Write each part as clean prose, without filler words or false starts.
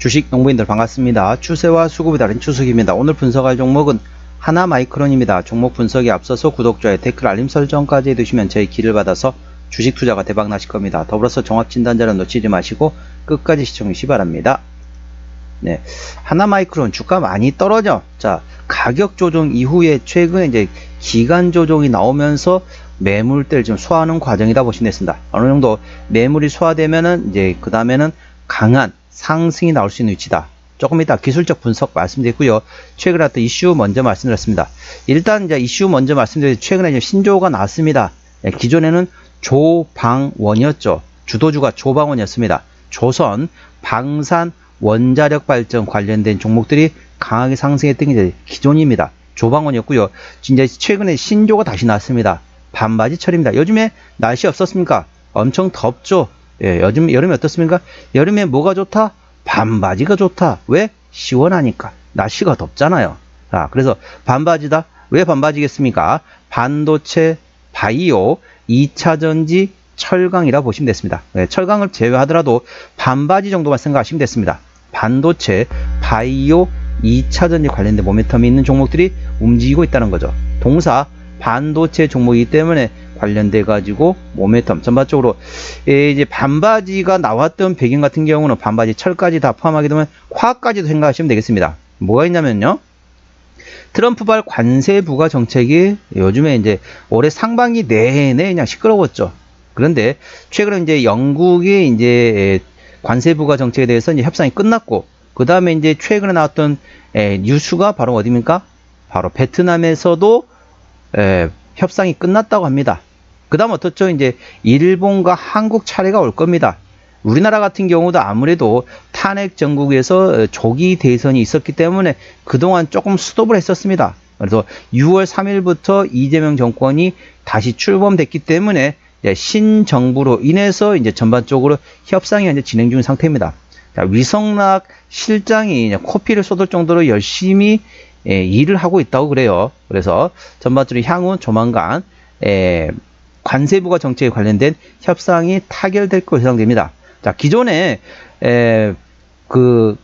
주식 농부인들 반갑습니다. 추세와 수급이 다른 추석입니다. 오늘 분석할 종목은 하나마이크론입니다. 종목 분석에 앞서서 구독자의 댓글 알림 설정까지 해두시면 제 길을 받아서 주식 투자가 대박 나실 겁니다. 더불어서 종합진단자료 놓치지 마시고 끝까지 시청해 주시기 바랍니다. 네, 하나마이크론 주가 많이 떨어져. 자, 가격 조정 이후에 최근에 이제 기간 조정이 나오면서 매물대를 좀 소화하는 과정이다 보시면 되겠습니다. 어느 정도 매물이 소화되면은 이제 그 다음에는 강한 상승이 나올 수 있는 위치다. 조금 이따 기술적 분석 말씀드렸고요. 최근에 어떤 이슈 먼저 말씀드렸습니다. 일단 이제 이슈 먼저 말씀드렸는데 최근에 이제 신조어가 나왔습니다. 기존에는 조방원이었죠. 주도주가 조방원이었습니다. 조선, 방산, 원자력 발전 관련된 종목들이 강하게 상승했던 게 이제 기존입니다. 조방원이었고요. 이제 최근에 신조가 다시 나왔습니다. 반바지철입니다. 요즘에 날씨 없었습니까? 엄청 덥죠. 예, 여름에 어떻습니까? 여름에 뭐가 좋다? 반바지가 좋다. 왜? 시원하니까. 날씨가 덥잖아요. 자, 그래서 반바지다. 왜 반바지겠습니까? 반도체, 바이오, 2차전지, 철강이라 보시면 됐습니다. 네, 철강을 제외하더라도 반바지 정도만 생각하시면 됐습니다. 반도체, 바이오, 2차전지 관련된 모멘텀이 있는 종목들이 움직이고 있다는 거죠. 동사 반도체 종목이기 때문에 관련돼 가지고 모멘텀 전반적으로 이제 반바지가 나왔던 배경 같은 경우는 반바지 철까지 다 포함하게 되면 화학까지도 생각하시면 되겠습니다. 뭐가 있냐면요. 트럼프발 관세 부과 정책이 요즘에 이제 올해 상반기 내내 그냥 시끄러웠죠. 그런데 최근에 이제 영국이 이제 관세 부과 정책에 대해서 이제 협상이 끝났고 그 다음에 이제 최근에 나왔던 뉴스가 바로 어디입니까? 바로 베트남에서도 협상이 끝났다고 합니다. 그 다음 어떻죠? 이제 일본과 한국 차례가 올 겁니다. 우리나라 같은 경우도 아무래도 탄핵 정국에서 조기 대선이 있었기 때문에 그동안 조금 스톱을 했었습니다. 그래서 6월 3일부터 이재명 정권이 다시 출범됐기 때문에 신정부로 인해서 이제 전반적으로 협상이 이제 진행 중인 상태입니다. 자, 위성락 실장이 코피를 쏟을 정도로 열심히 일을 하고 있다고 그래요. 그래서 전반적으로 향후 조만간 관세부가 정책에 관련된 협상이 타결될 것으로 예상됩니다. 자, 기존에 그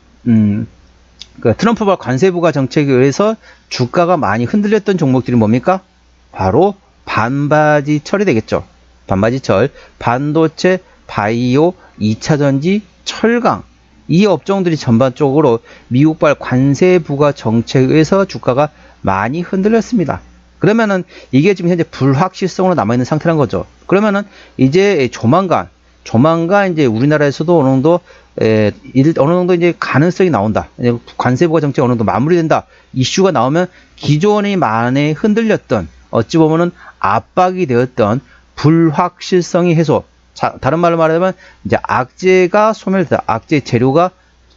트럼프발 관세부가 정책에 의해서 주가가 많이 흔들렸던 종목들이 뭡니까? 바로 반바지철이 되겠죠. 반바지철, 반도체, 바이오, 2차전지, 철강 이 업종들이 전반적으로 미국발 관세 부과 정책에 의해서 주가가 많이 흔들렸습니다. 그러면은 이게 지금 현재 불확실성으로 남아있는 상태란 거죠. 그러면은 이제 조만간 이제 우리나라에서도 어느 정도 이제 가능성이 나온다. 관세 부과 정책이 어느 정도 마무리된다. 이슈가 나오면 기존에 많이 흔들렸던 어찌 보면은 압박이 되었던 불확실성이 해소. 자, 다른 말로 말하면 이제 악재가 소멸되다. 악재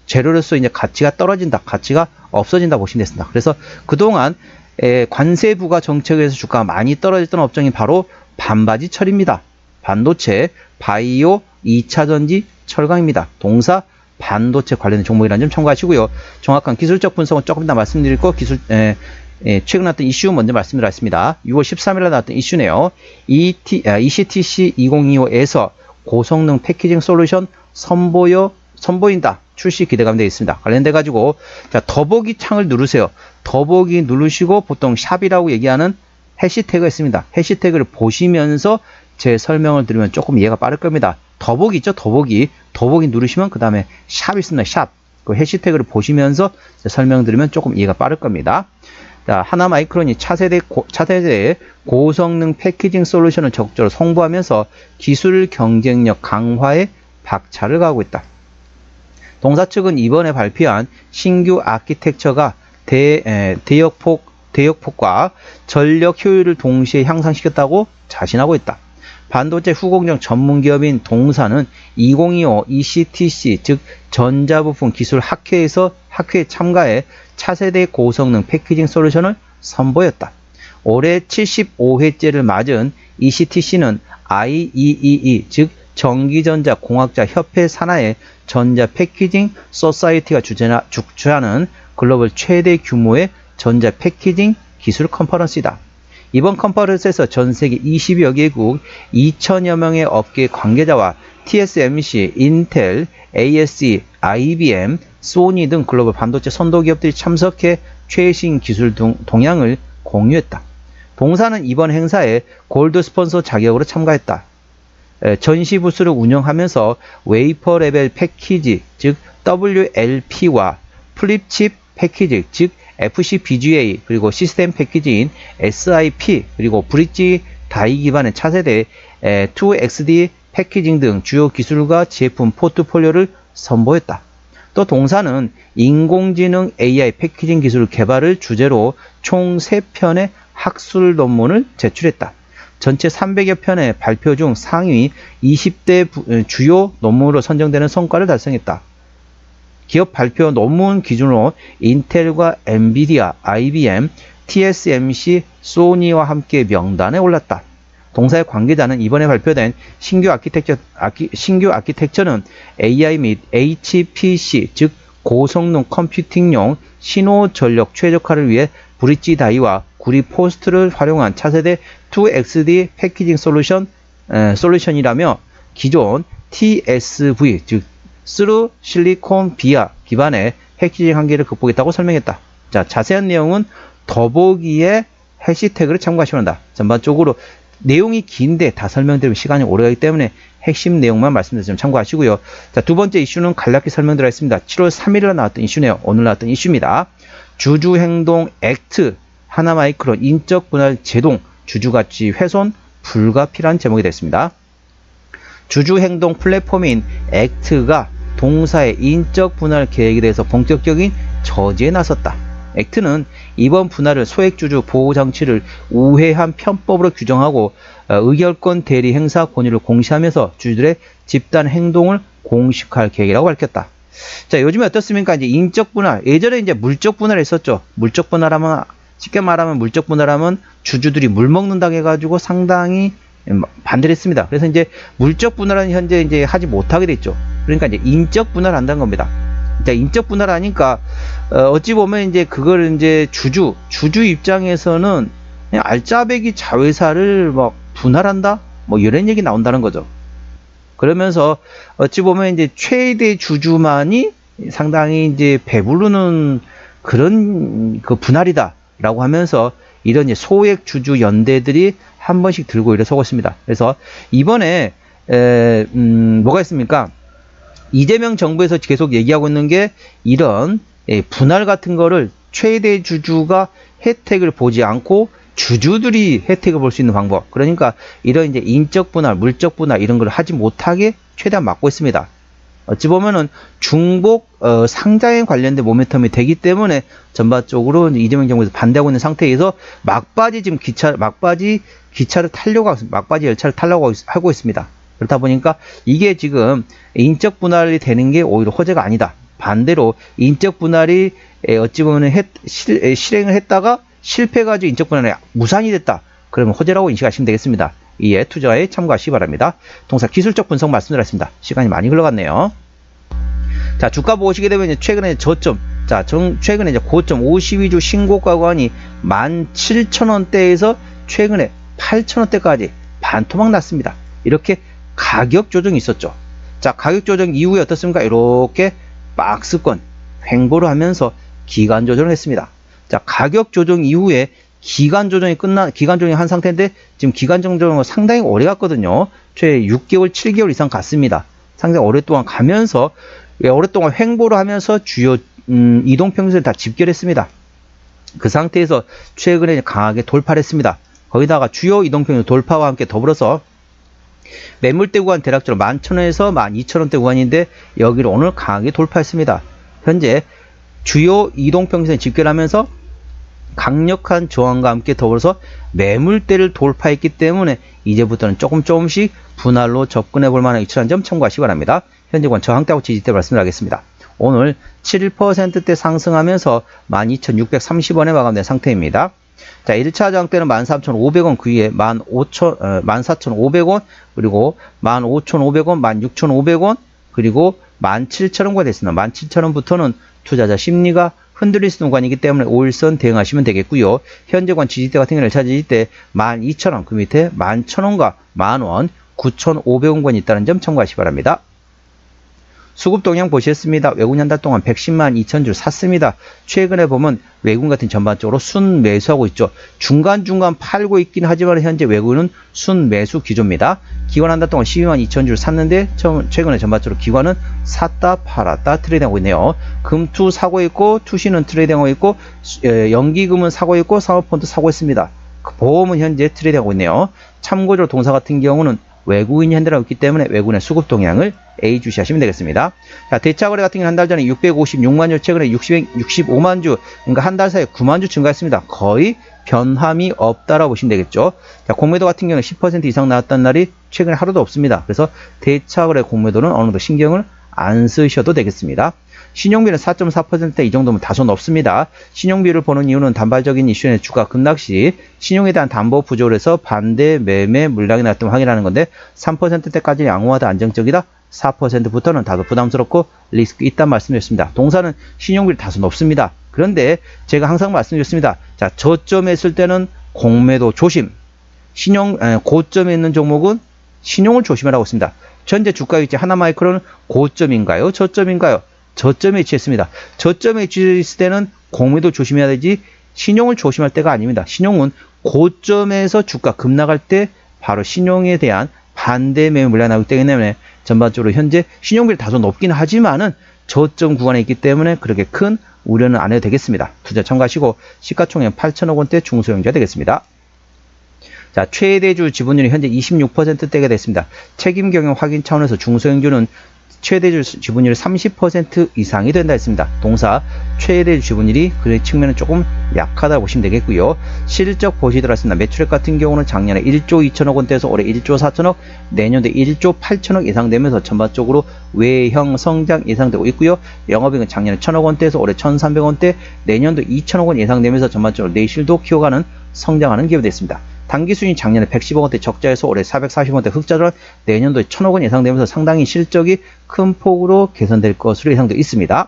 재료로서 이제 가치가 떨어진다. 가치가 없어진다 보시면 됐습니다. 그래서 그동안 관세 부과 정책에서 주가가 많이 떨어졌던 업종이 바로 반바지철입니다. 반도체, 바이오, 2차전지, 철강입니다. 동사 반도체 관련된 종목이라는 점 참고하시고요. 정확한 기술적 분석은 조금 더 말씀드리고 최근 나왔던 이슈 먼저 말씀드렸습니다. 6월 13일에 나왔던 이슈네요. ECTC 2025에서 고성능 패키징 솔루션 선보인다. 출시 기대감 되어 있습니다. 관련돼 가지고 자, 더보기 창을 누르세요. 더보기 누르시고 보통 샵이라고 얘기하는 해시태그가 있습니다. 해시태그를 보시면서 제 설명을 들으면 조금 이해가 빠를 겁니다. 더보기 있죠? 더보기 누르시면 그 다음에 샵이 있습니다. 샵. 그 해시태그를 보시면서 제 설명 들으면 조금 이해가 빠를 겁니다. 자, 하나마이크론이 차세대 고성능 패키징 솔루션을 적극적으로 송부하면서 기술 경쟁력 강화에 박차를 가하고 있다. 동사 측은 이번에 발표한 신규 아키텍처가 대역폭과 전력 효율을 동시에 향상시켰다고 자신하고 있다. 반도체 후공정 전문기업인 동사는 2025 ECTC 즉 전자부품 기술 학회에 참가해 차세대 고성능 패키징 솔루션을 선보였다. 올해 75회째를 맞은 ECTC는 IEEE 즉 전기전자공학자 협회 산하의 전자 패키징 소사이티가 주최하는 글로벌 최대 규모의 전자 패키징 기술 컨퍼런스이다. 이번 컨퍼런스에서 전 세계 20여 개국 2천여 명의 업계 관계자와 TSMC, 인텔, ASE, IBM, 소니 등 글로벌 반도체 선도 기업들이 참석해 최신 기술 동향을 공유했다. 동사는 이번 행사에 골드 스폰서 자격으로 참가했다. 전시 부스를 운영하면서 웨이퍼 레벨 패키지, 즉 WLP와 플립칩 패키지, 즉 FCBGA, 그리고 시스템 패키지인 SIP, 그리고 브릿지 다이 기반의 차세대 2XD 패키징 등 주요 기술과 제품 포트폴리오를 선보였다. 또 동사는 인공지능 AI 패키징 기술 개발을 주제로 총 3편의 학술 논문을 제출했다. 전체 300여 편의 발표 중 상위 20대 주요 논문으로 선정되는 성과를 달성했다. 기업 발표 논문 기준으로 인텔과 엔비디아, IBM, TSMC, 소니와 함께 명단에 올랐다. 동사의 관계자는 이번에 발표된 신규 아키텍처는 AI 및 HPC, 즉 고성능 컴퓨팅용 신호전력 최적화를 위해 브릿지 다이와 구리 포스트를 활용한 차세대 2XD 패키징 솔루션이라며 기존 TSV, 즉 스루 실리콘 비아 기반의 패키징 한계를 극복했다고 설명했다. 자, 자세한 내용은 더보기에 해시태그를 참고하시면 한다. 전반적으로 내용이 긴데 다 설명드리면 시간이 오래가기 때문에 핵심 내용만 말씀드리면 참고하시고요. 자, 두 번째 이슈는 간략히 설명드리겠습니다. 7월 3일에 나왔던 이슈네요. 오늘 나왔던 이슈입니다. 주주행동 액트, 하나마이크론 인적 분할 제동, 주주가치 훼손 불가피란 제목이 됐습니다. 주주행동 플랫폼인 액트가 동사의 인적 분할 계획에 대해서 본격적인 저지에 나섰다. 액트는 이번 분할을 소액주주 보호장치를 우회한 편법으로 규정하고 의결권 대리 행사 권유를 공시하면서 주주들의 집단 행동을 공식화할 계획이라고 밝혔다. 자, 요즘에 어떻습니까? 이제 인적 분할, 예전에 이제 물적 분할을 했었죠. 물적 분할하면, 쉽게 말하면 물적 분할하면 주주들이 물 먹는다고 해가지고 상당히 반대를 했습니다. 그래서 이제 물적 분할은 현재 이제 하지 못하게 됐죠. 그러니까 이제 인적 분할을 한다는 겁니다. 자, 인적 분할하니까 어찌 보면 이제 그걸 이제 주주 입장에서는 그냥 알짜배기 자회사를 막 분할한다, 뭐 이런 얘기 나온다는 거죠. 그러면서 어찌 보면 이제 최대 주주만이 상당히 이제 배부르는 그런 그 분할이다라고 하면서 이런 이제 소액 주주 연대들이 한 번씩 들고 일어서고 있습니다. 그래서 이번에 뭐가 있습니까? 이재명 정부에서 계속 얘기하고 있는 게 이런 분할 같은 거를 최대 주주가 혜택을 보지 않고 주주들이 혜택을 볼 수 있는 방법. 그러니까 이런 이제 인적 분할, 물적 분할 이런 걸 하지 못하게 최대한 막고 있습니다. 어찌 보면은 중복 상장에 관련된 모멘텀이 되기 때문에 전반적으로 이재명 정부에서 반대하고 있는 상태에서 막바지 기차를 타려고 막바지 열차를 타려고 하고 있습니다. 그렇다 보니까 이게 지금 인적 분할이 되는 게 오히려 호재가 아니다. 반대로 인적 분할이 어찌 보면 실행을 했다가 실패해가지고 인적 분할이 무산이 됐다. 그러면 호재라고 인식하시면 되겠습니다. 이에 투자에 참고하시기 바랍니다. 동사 기술적 분석 말씀드렸습니다. 시간이 많이 흘러갔네요. 자, 주가 보시게 되면 최근에 저점, 자, 최근에 이제 고점 52주 신고가 구간이 17,000원대에서 최근에 8,000원대까지 반토막 났습니다. 이렇게 가격 조정이 있었죠. 자, 가격 조정 이후에 어떻습니까? 이렇게 박스권 횡보를 하면서 기간 조정을 했습니다. 자, 가격 조정 이후에 기간 조정이 한 상태인데 지금 기간 조정은 상당히 오래 갔거든요. 최 6개월, 7개월 이상 갔습니다. 상당히 오랫동안 가면서 오랫동안 횡보를 하면서 주요 이동평균선을 다 집결했습니다. 그 상태에서 최근에 강하게 돌파를 했습니다. 거기다가 주요 이동평균 돌파와 함께 더불어서 매물대 구간 대략적으로 11,000원에서 12,000원대 구간인데 여기를 오늘 강하게 돌파했습니다. 현재 주요 이동평균선에 집결하면서 강력한 저항과 함께 더불어서 매물대를 돌파했기 때문에 이제부터는 조금씩 분할로 접근해 볼 만한 위치라는 점 참고하시기 바랍니다. 현재권 저항대하고 지지대 말씀드리겠습니다. 오늘 7%대 상승하면서 12,630원에 마감된 상태입니다. 자, 1차 저항대는 13,500원, 그 위에 14,500원, 그리고 15,500원, 16,500원, 그리고 17,000원과 됐습니다. 17,000원부터는 투자자 심리가 흔들릴 수 있는 구간이기 때문에 5일선 대응하시면 되겠고요. 현재권 지지대 같은 경우는 1차 지지대 12,000원, 그 밑에 11,000원과 10,000원, 9,500원권이 있다는 점 참고하시기 바랍니다. 수급 동향 보시겠습니다. 외국인 한 달 동안 110만 2천 주 샀습니다. 최근에 보면 외국인 같은 전반적으로 순 매수하고 있죠. 중간중간 팔고 있긴 하지만 현재 외국인은 순 매수 기조입니다. 기관 한 달 동안 12만 2천 주를 샀는데 최근에 전반적으로 기관은 샀다 팔았다 트레이딩하고 있네요. 금투 사고 있고 투시는 트레이딩하고 있고 연기금은 사고 있고 사모펀드 사고 있습니다. 보험은 현재 트레이딩하고 있네요. 참고적으로 동사 같은 경우는 외국인이 현대라고 있기 때문에 외국인의 수급 동향을 A 주시하시면 되겠습니다. 자, 대차거래 같은 경우는 한 달 전에 656만 주, 최근에 65만 주, 그러니까 한 달 사이에 9만 주 증가했습니다. 거의 변함이 없다라고 보시면 되겠죠. 자, 공매도 같은 경우는 10% 이상 나왔던 날이 최근에 하루도 없습니다. 그래서 대차거래 공매도는 어느 정도 신경을 안 쓰셔도 되겠습니다. 신용비는 4.4%대 이 정도면 다소 높습니다. 신용비를 보는 이유는 단발적인 이슈의 주가 급락 시 신용에 대한 담보 부족을 해서 반대 매매 물량이 나왔다면 확인하는 건데 3%대까지 양호하다 안정적이다. 4%부터는 다소 부담스럽고 리스크 있다는 말씀드렸습니다. 동사는 신용비를 다소 높습니다. 그런데 제가 항상 말씀드렸습니다. 자, 저점에 있을 때는 공매도 조심. 고점에 있는 종목은 신용을 조심하라고 했습니다. 현재 주가 위치 하나마이크로는 고점인가요? 저점인가요? 저점에 위치했습니다. 저점에 위치했을 때는 공매도 조심해야 되지 신용을 조심할 때가 아닙니다. 신용은 고점에서 주가 급락할 때 바로 신용에 대한 반대 매매 물량이 나오기 때문에 전반적으로 현재 신용비를 다소 높긴 하지만은 저점 구간에 있기 때문에 그렇게 큰 우려는 안 해도 되겠습니다. 투자 참고하시고 시가총액 8천억 원대 중소형주가 되겠습니다. 자, 최대주 지분율이 현재 26%대가 됐습니다. 책임 경영 확인 차원에서 중소형주는 최대주 지분율이 30% 이상이 된다 했습니다. 동사 최대주 지분율이 그 측면은 조금 약하다고 보시면 되겠고요. 실적 보시도록 하겠습니다. 매출액 같은 경우는 작년에 1조 2천억 원대에서 올해 1조 4천억, 내년도에 1조 8천억 예상되면서 전반적으로 외형 성장 예상되고 있고요. 영업이익은 작년에 1천억 원대에서 올해 1,300원대, 내년도 2천억 원 예상되면서 전반적으로 내실도 키워가는 성장하는 기업이 됐습니다. 당기순이 작년에 110억 원대 적자에서 올해 440원대 흑자로 내년도에 1,000억 원 예상되면서 상당히 실적이 큰 폭으로 개선될 것으로 예상되어 있습니다.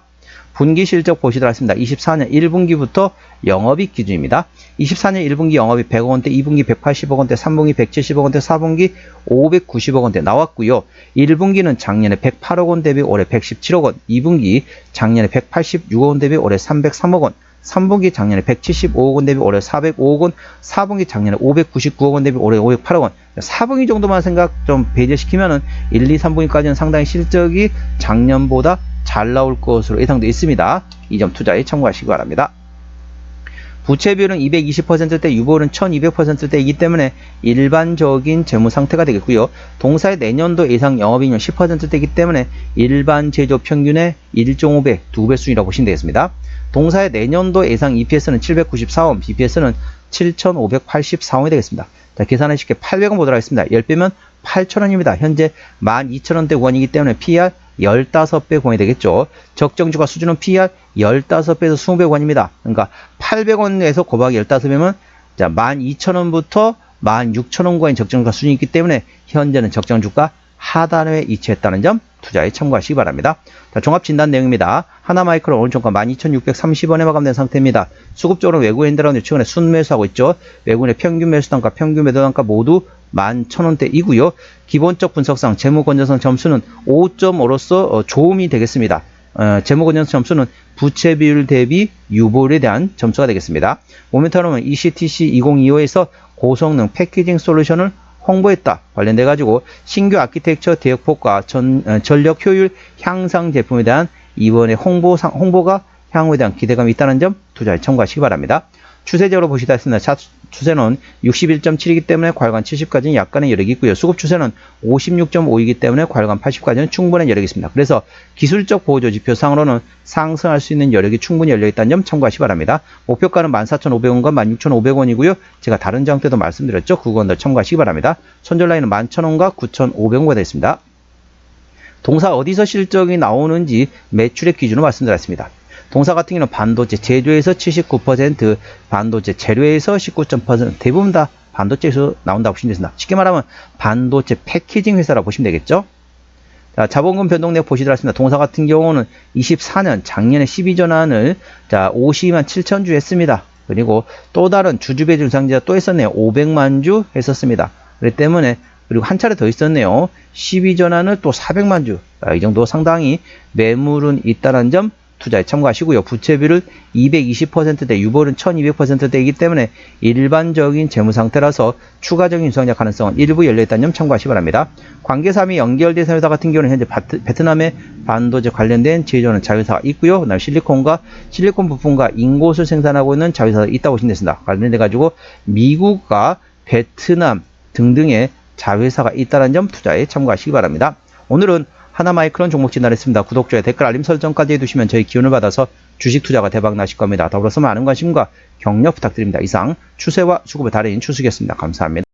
분기 실적 보시도록 하겠습니다. 24년 1분기부터 영업이익 기준입니다. 24년 1분기 영업이익 100억 원대, 2분기 180억 원대, 3분기 170억 원대, 4분기 590억 원대 나왔고요. 1분기는 작년에 108억 원 대비 올해 117억 원, 2분기 작년에 186억 원 대비 올해 303억 원, 3분기 작년에 175억 원 대비 올해 405억 원, 4분기 작년에 599억 원 대비 올해 508억 원. 4분기 정도만 생각 좀 배제시키면은 1, 2, 3분기까지는 상당히 실적이 작년보다 잘 나올 것으로 예상되어 있습니다. 이 점 투자에 참고하시기 바랍니다. 부채 비율은 220%대, 유보율은 1200%대이기 때문에 일반적인 재무 상태가 되겠고요. 동사의 내년도 예상 영업이익률 10%대이기 때문에 일반 제조 평균의 1.5배, 2배 수준이라고 보시면 되겠습니다. 동사의 내년도 예상 EPS는 794원, BPS는 7,584원이 되겠습니다. 자, 계산은 쉽게 800원 보도록 하겠습니다. 10배면 8,000원입니다. 현재 12,000원대 구간이기 때문에 PER 15배 구간이 되겠죠. 적정주가 수준은 PER 15배에서 20배 구간입니다. 그러니까 800원에서 곱하기 15배면 자, 12,000원부터 16,000원 구간이 적정주가 수준이 있기 때문에 현재는 적정주가 하단에 위치했다는 점 투자에 참고하시기 바랍니다. 자, 종합 진단 내용입니다. 하나마이크로 오늘 종가 12,630원에 마감된 상태입니다. 수급적으로 외국인 들어오는 최근에 순매수하고 있죠. 외국인의 평균 매수단가, 평균 매도단가 모두 11,000원대이고요. 기본적 분석상 재무건전성 점수는 5.5로서 좋음이 되겠습니다. 재무건전성 점수는 부채 비율 대비 유보율에 대한 점수가 되겠습니다. 모멘텀은 ECTC 2025에서 고성능 패키징 솔루션을 홍보했다. 관련돼 가지고 신규 아키텍처 대역폭과 전력 효율 향상 제품에 대한 이번에 홍보가 향후에 대한 기대감이 있다는 점 투자에 참고하시기 바랍니다. 추세적으로 보시다 했습니다. 추세는 61.7이기 때문에 과열관 70까지는 약간의 여력이 있고요. 수급 추세는 56.5이기 때문에 과열관 80까지는 충분한 여력이 있습니다. 그래서 기술적 보조 지표상으로는 상승할 수 있는 여력이 충분히 열려있다는 점 참고하시기 바랍니다. 목표가는 14,500원과 16,500원이고요. 제가 다른 장 때도 말씀드렸죠. 그거들 참고하시기 바랍니다. 손절 라인은 11,000원과 9,500원가 되어 있습니다. 동사 어디서 실적이 나오는지 매출액 기준으로 말씀드렸습니다. 동사 같은 경우는 반도체 제조에서 79%, 반도체 재료에서 19%, 대부분 다 반도체에서 나온다고 보시면 됩니다. 쉽게 말하면 반도체 패키징 회사라고 보시면 되겠죠. 자, 자본금 변동 내역 보시도록 하겠습니다. 동사 같은 경우는 24년 작년에 12전환을 52만 7천 주 했습니다. 그리고 또 다른 주주배출 상지가 또 했었네요. 500만 주 했었습니다. 그렇기 때문에 그리고 한 차례 더 있었네요. 12전환을 또 400만 주. 이 정도 상당히 매물은 있다는 점 투자에 참고하시고요. 부채비율 220%대, 유보율은 1200%대이기 때문에 일반적인 재무 상태라서 추가적인 유상자 가능성은 일부 열려있다는 점 참고하시기 바랍니다. 관계사업이 연결된 회사 같은 경우는 현재 베트남의 반도체 관련된 제조하는 자회사가 있고요. 그다음에 실리콘 부품과 인곳을 생산하고 있는 자회사가 있다고 보시면 됩니다. 관련돼 가지고 미국과 베트남 등등의 자회사가 있다는 점 투자에 참고하시기 바랍니다. 오늘은 하나마이크론 종목 진단했습니다. 구독, 좋아요, 댓글, 알림 설정까지 해두시면 저희 기운을 받아서 주식 투자가 대박 나실 겁니다. 더불어서 많은 관심과 격려 부탁드립니다. 이상 추세와 수급의 달인 추석이었습니다. 감사합니다.